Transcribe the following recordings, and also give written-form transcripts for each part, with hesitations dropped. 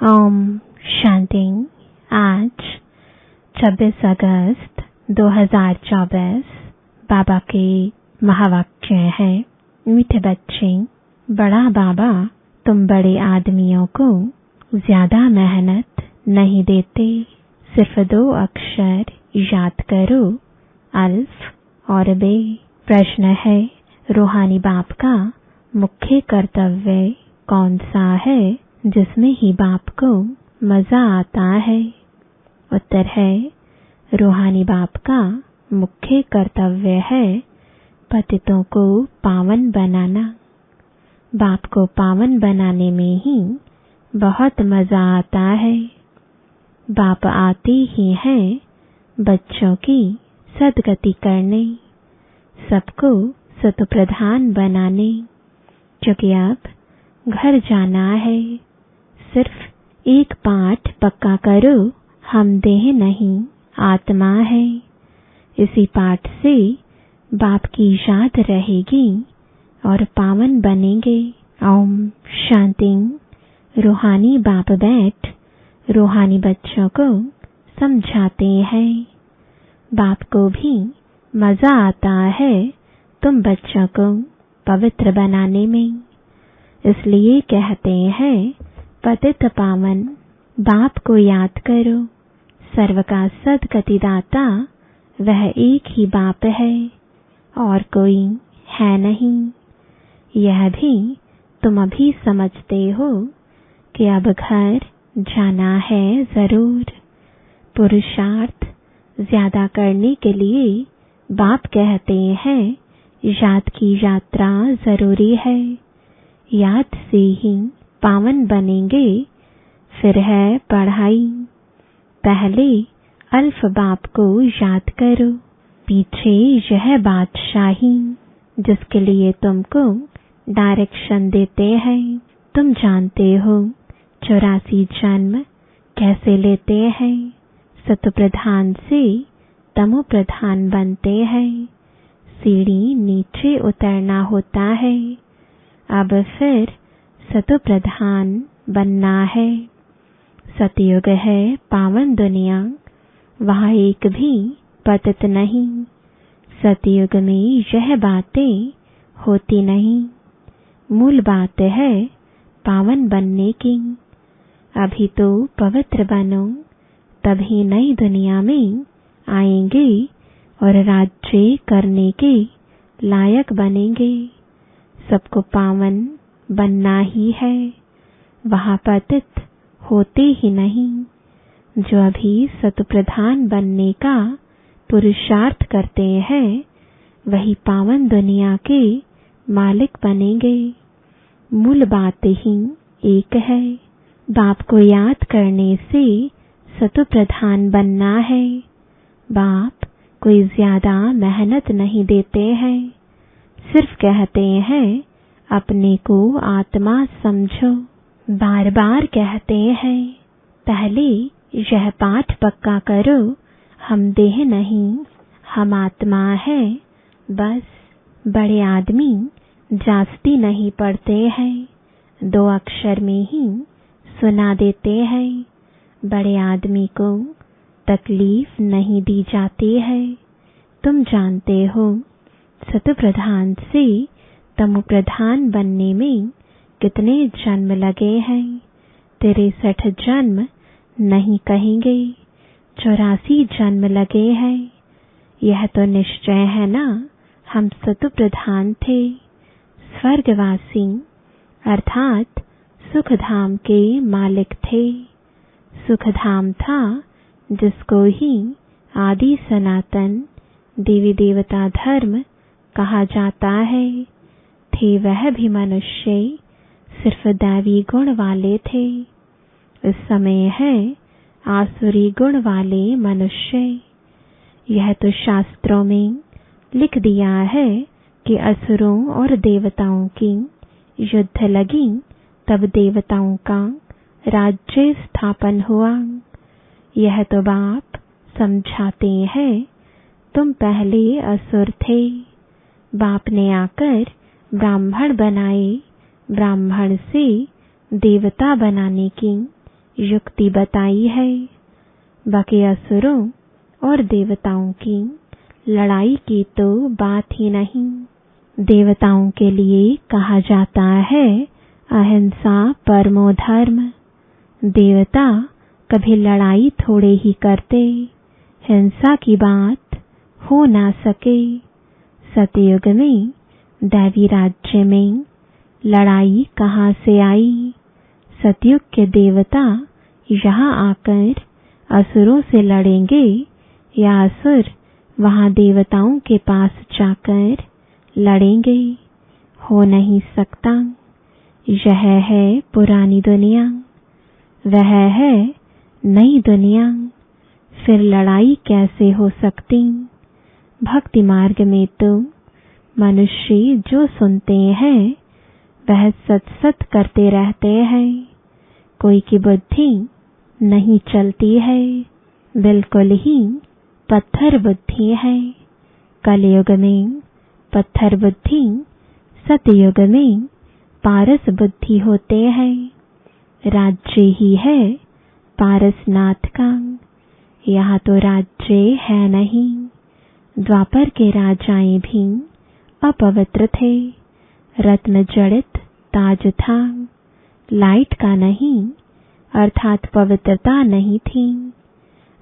ओम शांति। आज 26 अगस्त 2024 बाबा के महावाक्य है। मीठे बच्चे, बड़ा बाबा तुम बड़े आदमियों को ज्यादा मेहनत नहीं देते। सिर्फ 2 अक्षर याद करो, अल्फ और बे। प्रश्न है, रूहानी बाप का मुख्य कर्तव्य कौन सा है जिसमें ही बाप को मजा आता है? उत्तर है, रूहानी बाप का मुख्य कर्तव्य है पतितों को पावन बनाना। बाप को पावन बनाने में ही बहुत मजा आता है। बाप आते ही हैं बच्चों की सद्गति करने, सबको सतप्रधान बनाने। क्योंकि अब घर जाना है। सिर्फ एक पाठ पक्का करो, हम देह नहीं आत्मा है। इसी पाठ से बाप की याद रहेगी और पावन बनेंगे। ओम शांति। रूहानी बाप बैठ रूहानी बच्चों को समझाते हैं। बाप को भी मजा आता है तुम बच्चों को पवित्र बनाने में। इसलिए कहते हैं, पतित पावन बाप को याद करो। सर्व का सद्गति दाता वह एक ही बाप है और कोई है नहीं। यह भी तुम अभी समझते हो कि अब घर जाना है जरूर। पुरुषार्थ ज्यादा करने के लिए बाप कहते हैं, याद की यात्रा जरूरी है। याद से ही पावन बनेंगे। फिर है पढ़ाई। पहले अल्फ बाप को याद करो, पीछे यह बादशाही जिसके लिए तुमको डायरेक्शन देते हैं। तुम जानते हो 84 जन्म कैसे लेते हैं। सतप्रधान से तमो प्रधान बनते हैं। सीढ़ी नीचे उतरना होता है। अब फिर सतप्रधान बनना है। सतयुग है पावन दुनिया, वहाँ एक भी पतित नहीं। सतयुग में यह बातें होती नहीं। मूल बात है पावन बनने की। अभी तो पवित्र बनो, तभी नई दुनिया में आएंगे और राज्य करने के लायक बनेंगे। सबको पावन बनना ही है, वहाँ पतित होते ही नहीं। जो अभी सतप्रधान बनने का पुरुषार्थ करते हैं, वही पावन दुनिया के मालिक बनेंगे। मूल बात ही एक है। बाप को याद करने से सतप्रधान बनना है। बाप कोई ज्यादा मेहनत नहीं देते हैं। सिर्फ कहते हैं, अपने को आत्मा समझो। बार बार कहते हैं, पहले यह पाठ पक्का करो, हम देह नहीं हम आत्मा है। बस बड़े आदमी जास्ती नहीं पढ़ते हैं, 2 अक्षर में ही सुना देते हैं। बड़े आदमी को तकलीफ नहीं दी जाती है। तुम जानते हो सतप्रधान से तमो प्रधान बनने में कितने जन्म लगे हैं। 63 जन्म नहीं कहेंगे, 84 जन्म लगे हैं। यह तो निश्चय है ना, हम सतप्रधान थे। स्वर्गवासी अर्थात सुखधाम के मालिक थे। सुखधाम था जिसको ही आदि सनातन देवी देवता धर्म कहा जाता है। थे वह भी मनुष्य, सिर्फ दैवी गुण वाले थे। इस समय है आसुरी गुण वाले मनुष्य। यह तो शास्त्रों में लिख दिया है कि असुरों और देवताओं की युद्ध लगी, तब देवताओं का राज्य स्थापन हुआ। यह तो बाप समझाते हैं, तुम पहले असुर थे। बाप ने आकर ब्राह्मण बनाए। ब्राह्मण से देवता बनाने की युक्ति बताई है। बाकी असुरों और देवताओं की लड़ाई की तो बात ही नहीं। देवताओं के लिए कहा जाता है अहिंसा परमो धर्म। देवता कभी लड़ाई थोड़े ही करते, हिंसा की बात हो ना सके। सतयुग में दैवी राज्य में लड़ाई कहाँ से आई? सतयुग के देवता यहाँ आकर असुरों से लड़ेंगे या असुर वहाँ देवताओं के पास जाकर लड़ेंगे? हो नहीं सकता। यह है पुरानी दुनिया, वह है नई दुनिया। फिर लड़ाई कैसे हो सकती? भक्ति मार्ग में तो मनुष्य जो सुनते हैं वह सत सत करते रहते हैं। कोई की बुद्धि नहीं चलती है, बिल्कुल ही पत्थर बुद्धि है। कलयुग में पत्थर बुद्धि, सतयुग में पारस बुद्धि होते हैं। राज्य ही है पारसनाथ का, यहाँ तो राज्य है नहीं। द्वापर के राजाएं भी अपवित्र थे। रत्न जड़ित ताज था, लाइट का नहीं, अर्थात पवित्रता नहीं थी।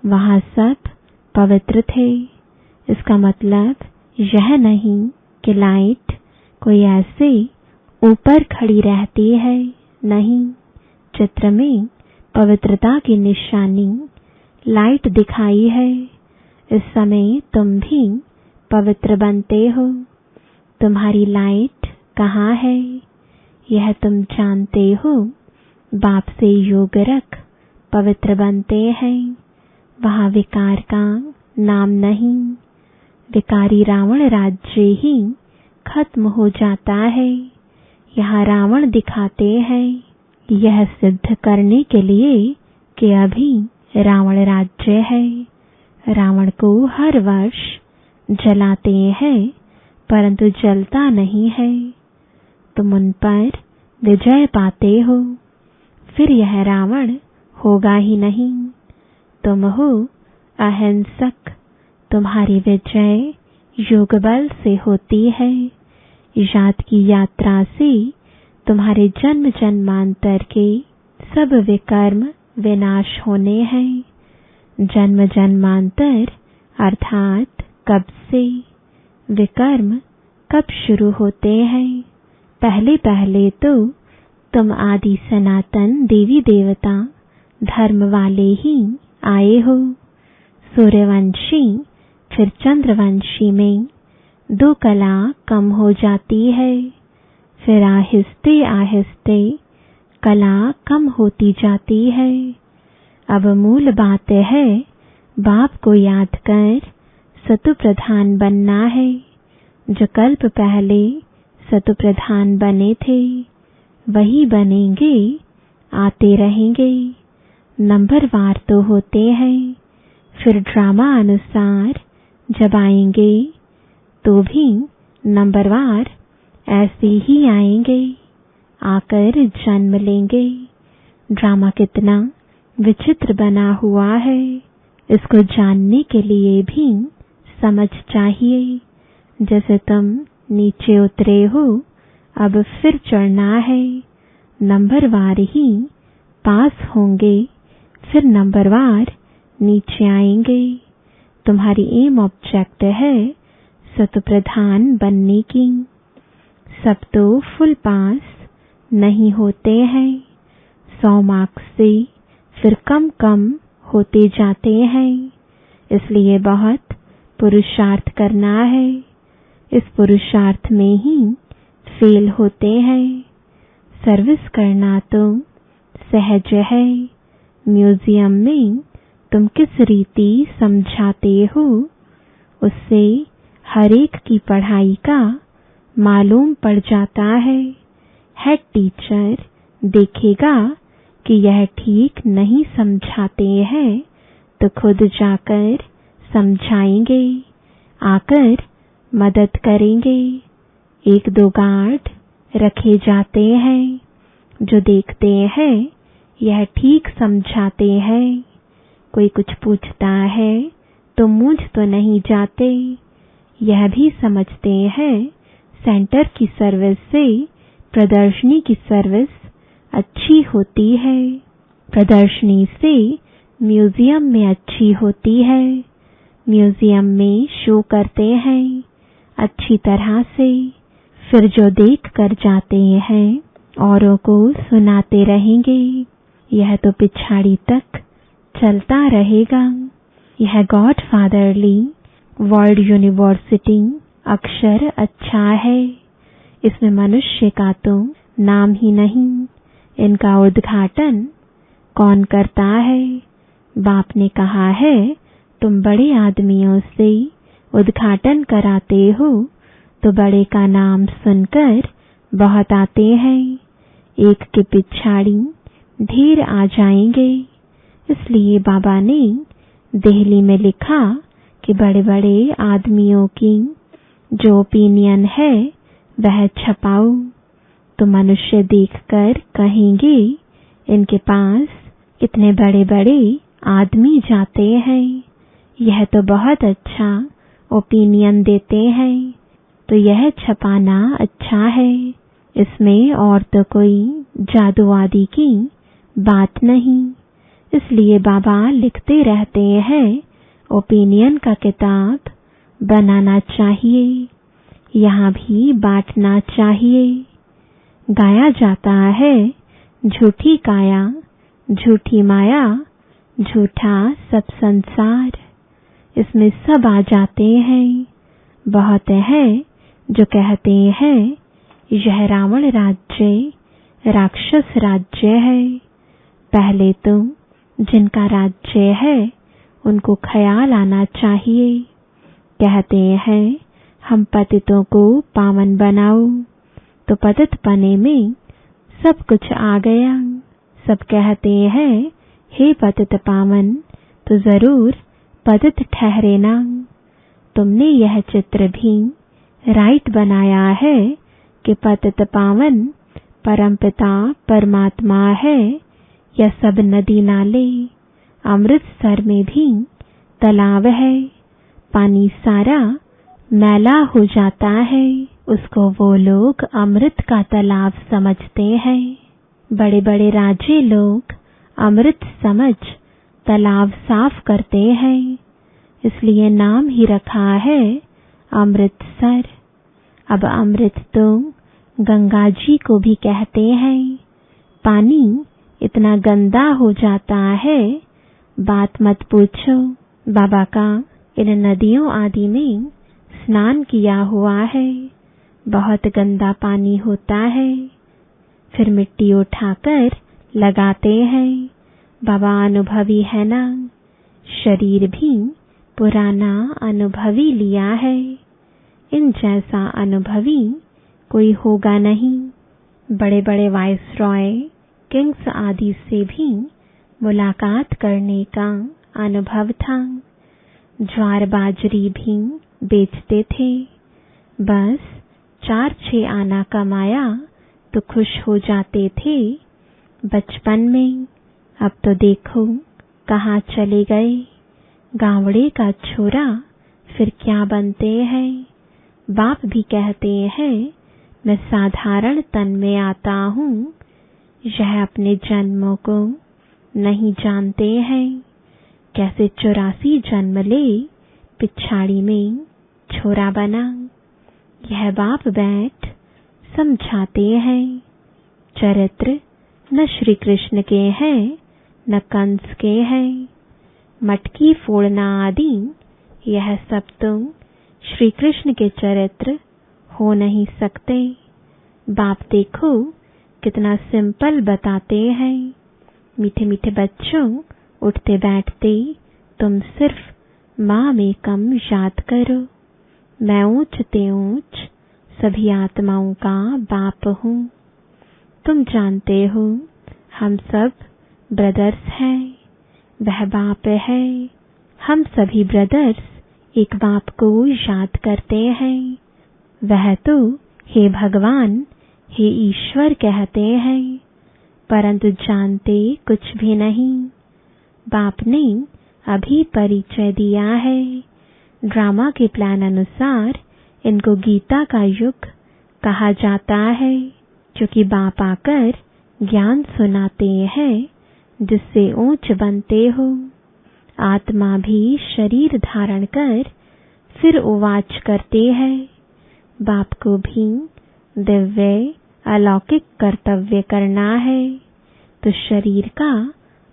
वहाँ सब पवित्र थे। इसका मतलब यह नहीं कि लाइट कोई ऐसे ऊपर खड़ी रहती है, नहीं। चित्र में पवित्रता की निशानी लाइट दिखाई है। इस समय तुम भी पवित्र बनते हो। तुम्हारी लाइट कहाँ है यह तुम जानते हो। बाप से योग रख पवित्र बनते हैं। वहाँ विकार का नाम नहीं। विकारी रावण राज्य ही खत्म हो जाता है। यहाँ रावण दिखाते हैं यह सिद्ध करने के लिए कि अभी रावण राज्य है। रावण को हर वर्ष जलाते हैं परंतु जलता नहीं है। तुम उन पर विजय पाते हो, फिर यह रावण होगा ही नहीं। तुम हो अहिंसक, तुम्हारी विजय योग बल से होती है। याद की यात्रा से तुम्हारे जन्म जन्मांतर के सब विकर्म विनाश होने हैं। जन्म जन्मांतर अर्थात कब से, विकर्म कब शुरू होते हैं? पहले पहले तो तुम आदि सनातन देवी देवता धर्म वाले ही आए हो। सूर्यवंशी फिर चंद्रवंशी में दो कला कम हो जाती है, फिर आहिस्ते आहिस्ते कला कम होती जाती है। अब मूल बात है बाप को याद कर सतु प्रधान बनना है। जो कल्प पहले सतु प्रधान बने थे वही बनेंगे, आते रहेंगे। नंबरवार तो होते हैं, फिर ड्रामा अनुसार जब आएंगे तो भी नंबरवार ऐसे ही आएंगे, आकर जन्म लेंगे। ड्रामा कितना विचित्र बना हुआ है, इसको जानने के लिए भी समझ चाहिए। जैसे तुम नीचे उतरे हो, अब फिर चढ़ना है। नंबरवार ही पास होंगे, फिर नंबरवार नीचे आएंगे। तुम्हारी एम ऑब्जेक्ट है सतु प्रधान बनने की। सब तो फुल पास नहीं होते हैं, 100 मार्क्स से फिर कम कम होते जाते हैं। इसलिए बहुत पुरुषार्थ करना है। इस पुरुषार्थ में ही फेल होते हैं। सर्विस करना तो सहज है। म्यूजियम में तुम किस रीति समझाते हो, उससे हर एक की पढ़ाई का मालूम पड़ जाता है। हेड टीचर देखेगा कि यह ठीक नहीं समझाते हैं तो खुद जाकर समझाएंगे, आकर मदद करेंगे। 1-2 गार्ड रखे जाते हैं जो देखते हैं यह ठीक समझाते हैं। कोई कुछ पूछता है तो मूझ तो नहीं जाते। यह भी समझते हैं सेंटर की सर्विस से प्रदर्शनी की सर्विस अच्छी होती है। प्रदर्शनी से म्यूजियम में अच्छी होती है। म्यूजियम में शो करते हैं अच्छी तरह से, फिर जो देख कर जाते हैं औरों को सुनाते रहेंगे। यह तो पिछाड़ी तक चलता रहेगा। यह गॉडफादरली वर्ल्ड यूनिवर्सिटी अक्षर अच्छा है। इसमें मनुष्य का तो नाम ही नहीं। इनका उद्घाटन कौन करता है? बाप ने कहा है तुम बड़े आदमियों से उद्घाटन कराते हो तो बड़े का नाम सुनकर बहुत आते हैं, एक के पिछाड़ी ढेर आ जाएंगे। इसलिए बाबा ने दिल्ली में लिखा कि बड़े बड़े आदमियों की जो ओपिनियन है वह छपाओ, तो मनुष्य देखकर कहेंगे इनके पास कितने बड़े बड़े आदमी जाते हैं, यह तो बहुत अच्छा ओपिनियन देते हैं, तो यह छपाना अच्छा है। इसमें और तो कोई जादू आदि की बात नहीं। इसलिए बाबा लिखते रहते हैं ओपिनियन का किताब बनाना चाहिए, यहाँ भी बांटना चाहिए। गाया जाता है झूठी काया झूठी माया झूठा सब संसार। इसमें सब आ जाते हैं। बहुत है जो कहते हैं यह रावण राज्य राक्षस राज्य है। पहले तो जिनका राज्य है उनको ख्याल आना चाहिए। कहते हैं हम पतितों को पावन बनाओ, तो पतित पने में सब कुछ आ गया। सब कहते हैं हे पतित पावन, तो जरूर पतित ठहरे ना। तुमने यह चित्र भी राइट बनाया है कि पतित पावन परमपिता परमात्मा है। यह सब नदी नाले अमृतसर में भी तालाब है, पानी सारा मैला हो जाता है, उसको वो लोग अमृत का तालाब समझते हैं। बड़े बड़े राजे लोग अमृत समझ तालाब साफ करते हैं, इसलिए नाम ही रखा है अमृतसर। अब अमृत तो गंगा जी को भी कहते हैं। पानी इतना गंदा हो जाता है, बात मत पूछो। बाबा का इन नदियों आदि में स्नान किया हुआ है, बहुत गंदा पानी होता है। फिर मिट्टी उठाकर लगाते हैं। बाबा अनुभवी है ना, शरीर भी पुराना अनुभवी लिया है। इन जैसा अनुभवी कोई होगा नहीं। बड़े बड़े वाइसरॉय किंग्स आदि से भी मुलाकात करने का अनुभव था। ज्वार बाजरी भी बेचते थे। बस 4-6 आना कमाया तो खुश हो जाते थे बचपन में। अब तो देखो कहाँ चले गए। गावड़े का छोरा फिर क्या बनते हैं। बाप भी कहते हैं मैं साधारण तन में आता हूँ। यह अपने जन्मों को नहीं जानते हैं, कैसे 84 जन्म ले पिछाड़ी में छोरा बना। यह बाप बैठ समझाते हैं। चरित्र न श्री कृष्ण के हैं न कंस के हैं। मटकी फोड़ना आदि यह सब तो श्री कृष्ण के चरित्र हो नहीं सकते। बाप देखो कितना सिंपल बताते हैं। मीठे मीठे बच्चों, उठते बैठते तुम सिर्फ माँ में कम याद करो। मैं ऊंच ते ऊंच सभी आत्माओं का बाप हूँ। तुम जानते हो हम सब ब्रदर्स हैं, वह बाप है। हम सभी ब्रदर्स एक बाप को याद करते हैं। वह तो हे भगवान हे ईश्वर कहते हैं। परंतु जानते कुछ भी नहीं। बाप ने अभी परिचय दिया है। ड्रामा के प्लान अनुसार इनको गीता का युग कहा जाता है, क्योंकि बाप आकर ज्ञान सुनाते हैं जिससे ऊंच बनते हो। आत्मा भी शरीर धारण कर फिर उवाच करते हैं। बाप को भी दिव्य अलौकिक कर्तव्य करना है, तो शरीर का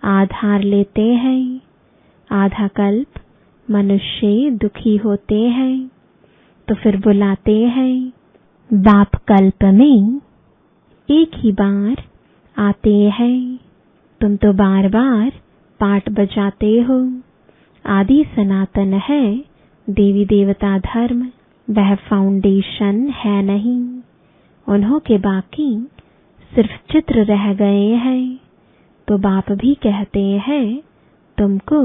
आधार लेते हैं। आधा कल्प मनुष्य दुखी होते हैं, तो फिर बुलाते हैं। बाप कल्प में एक ही बार आते हैं। तुम तो बार बार पाठ बजाते हो। आदि सनातन है देवी देवता धर्म, वह फाउंडेशन है नहीं। उन्हों के बाकी सिर्फ चित्र रह गए हैं। तो बाप भी कहते हैं तुमको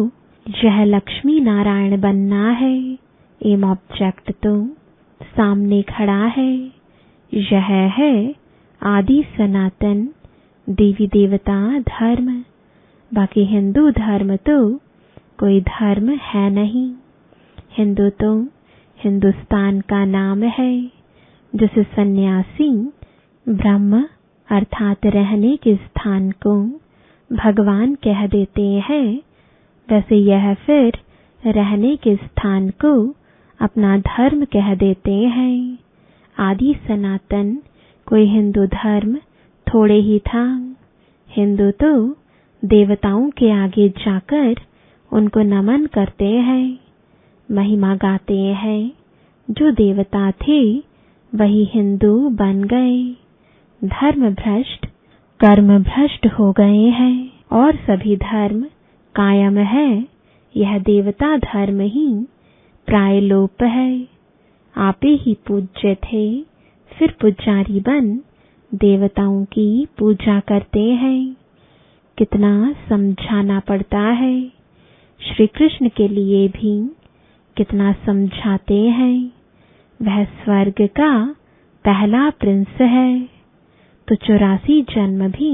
यह लक्ष्मी नारायण बनना है। एम ऑब्जेक्ट तो सामने खड़ा है। यह है आदि सनातन देवी देवता धर्म। बाकी हिंदू धर्म तो कोई धर्म है नहीं। हिंदू तो हिंदुस्तान का नाम है, जिसे सन्यासी ब्रह्म अर्थात रहने के स्थान को भगवान कह देते हैं। वैसे यह फिर रहने के स्थान को अपना धर्म कह देते हैं। आदि सनातन कोई हिंदू धर्म थोड़े ही था। हिंदू तो देवताओं के आगे जाकर उनको नमन करते हैं, महिमा गाते हैं। जो देवता थे वही हिंदू बन गए। धर्म भ्रष्ट कर्म भ्रष्ट हो गए हैं और सभी धर्म कायम है। यह देवता धर्म ही प्राय लोप है। आपे ही पूज्य थे, फिर पुजारी बन देवताओं की पूजा करते हैं। कितना समझाना पड़ता है। श्री कृष्ण के लिए भी कितना समझाते हैं। वह स्वर्ग का पहला प्रिंस है, तो 84 जन्म भी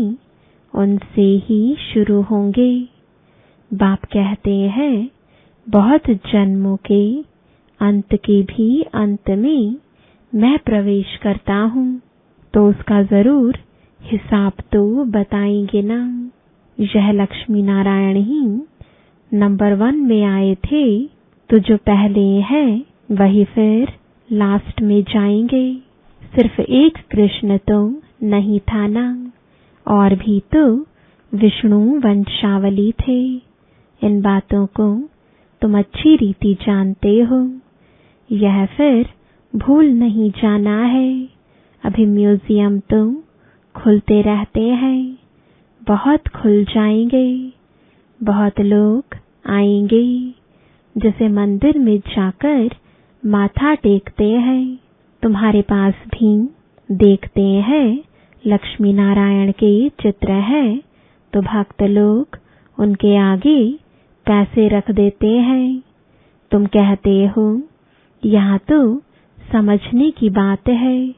उनसे ही शुरू होंगे। बाप कहते हैं बहुत जन्मों के अंत के भी अंत में मैं प्रवेश करता हूँ, तो उसका जरूर हिसाब तो बताएंगे ना। यह लक्ष्मी नारायण ही नंबर 1 में आए थे, तो जो पहले हैं वही फिर लास्ट में जाएंगे। सिर्फ एक कृष्ण तो नहीं था ना, और भी तो विष्णु वंशावली थे। इन बातों को तुम अच्छी रीति जानते हो। यह फिर भूल नहीं जाना है। अभी म्यूजियम तो खुलते रहते हैं, बहुत खुल जाएंगे। बहुत लोग आएंगे, जैसे मंदिर में जाकर माथा टेकते हैं। तुम्हारे पास भी देखते हैं लक्ष्मी नारायण के चित्र है, तो भक्त लोग उनके आगे पैसे रख देते हैं। तुम कहते हो यहाँ तो समझने की बात है,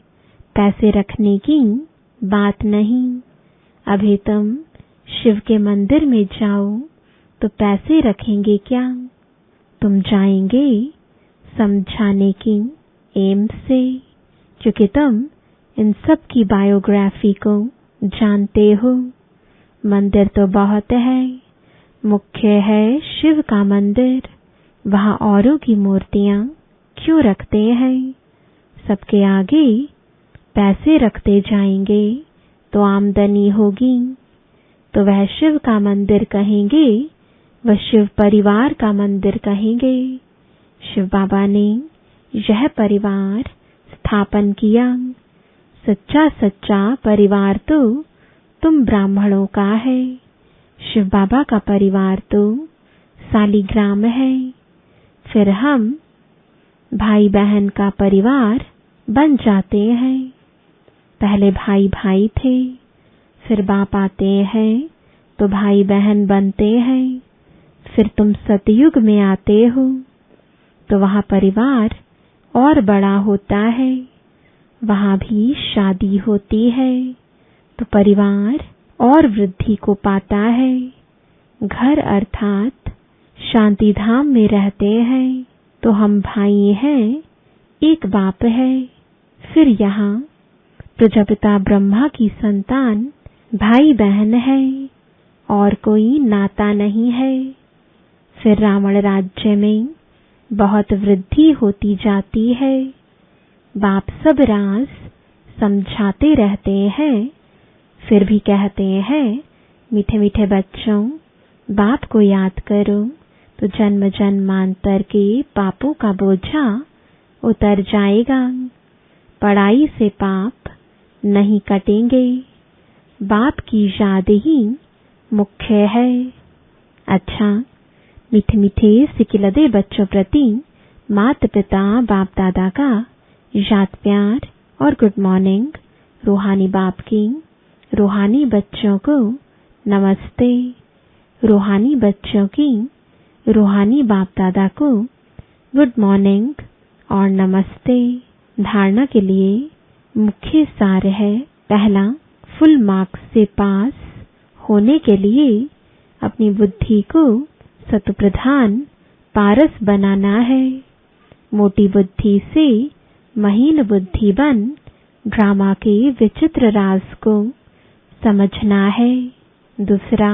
पैसे रखने की बात नहीं। अभी तुम शिव के मंदिर में जाओ तो पैसे रखेंगे क्या? तुम जाएंगे समझाने की एम से, क्योंकि तुम इन सब की बायोग्राफी को जानते हो। मंदिर तो बहुत है, मुख्य है शिव का मंदिर। वहाँ औरों की मूर्तियां क्यों रखते हैं? सबके आगे पैसे रखते जाएंगे तो आमदनी होगी, तो वह शिव का मंदिर कहेंगे, वह शिव परिवार का मंदिर कहेंगे। शिव बाबा ने यह परिवार स्थापन किया। सच्चा सच्चा परिवार तो तुम ब्राह्मणों का है। शिव बाबा का परिवार तो सालीग्राम है। फिर हम भाई बहन का परिवार बन जाते हैं। पहले भाई भाई थे, फिर बाप आते हैं तो भाई बहन बनते हैं। फिर तुम सतयुग में आते हो तो वहाँ परिवार और बड़ा होता है, वहाँ भी शादी होती है तो परिवार और वृद्धि को पाता है। घर अर्थात शांति धाम में रहते हैं तो हम भाई हैं, एक बाप है। फिर यहाँ प्रजापिता ब्रह्मा की संतान भाई बहन है और कोई नाता नहीं है। फिर रावण राज्य में बहुत वृद्धि होती जाती है। बाप सब राज समझाते रहते हैं, फिर भी कहते हैं मीठे मीठे बच्चों, बाप को याद करो तो जन्म जन्मांतर के पापों का बोझा उतर जाएगा। पढ़ाई से पाप नहीं कटेंगे, बाप की याद ही मुख्य है। अच्छा, मीठे मीठे सिकिलदे बच्चों प्रति माता पिता बाप दादा का याद प्यार और गुड मॉर्निंग। रूहानी बाप की रूहानी बच्चों को नमस्ते। रूहानी बच्चों की रूहानी बाप दादा को गुड मॉर्निंग और नमस्ते। धारणा के लिए मुख्य सार है, पहला, फुल मार्क्स से पास होने के लिए अपनी बुद्धि को सत्प्रधान पारस बनाना है। मोटी बुद्धि से महीन बुद्धि बन ड्रामा के विचित्र राज को समझना है। दूसरा,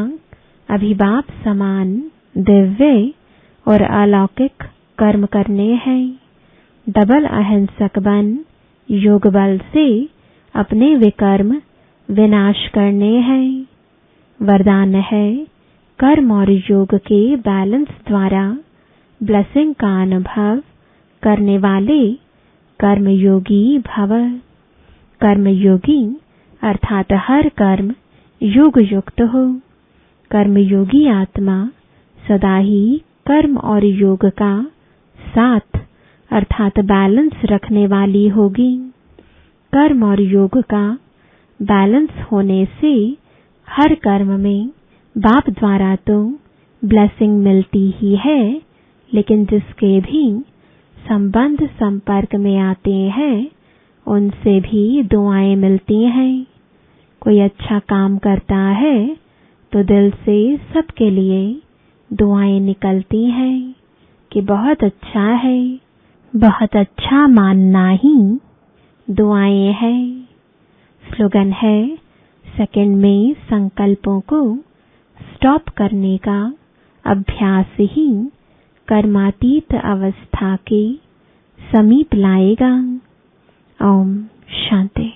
अभिबाप समान दिव्य और अलौकिक कर्म करने हैं। डबल अहिंसक बन योग बल से अपने विकर्म विनाश करने हैं। वरदान है, कर्म और योग के बैलेंस द्वारा ब्लेसिंग का अनुभव करने वाले कर्मयोगी भव। कर्मयोगी अर्थात हर कर्म योग युक्त हो। कर्मयोगी आत्मा सदा ही कर्म और योग का साथ अर्थात बैलेंस रखने वाली होगी। कर्म और योग का बैलेंस होने से हर कर्म में बाप द्वारा तो ब्लेसिंग मिलती ही है, लेकिन जिसके भी संबंध संपर्क में आते हैं उनसे भी दुआएं मिलती हैं। कोई अच्छा काम करता है तो दिल से सबके लिए दुआएं निकलती हैं कि बहुत अच्छा है। बहुत अच्छा मानना ही दुआएं हैं। स्लोगन है, सेकंड में संकल्पों को स्टॉप करने का अभ्यास ही कर्मातीत अवस्था के समीप लाएगा। ओम शांति।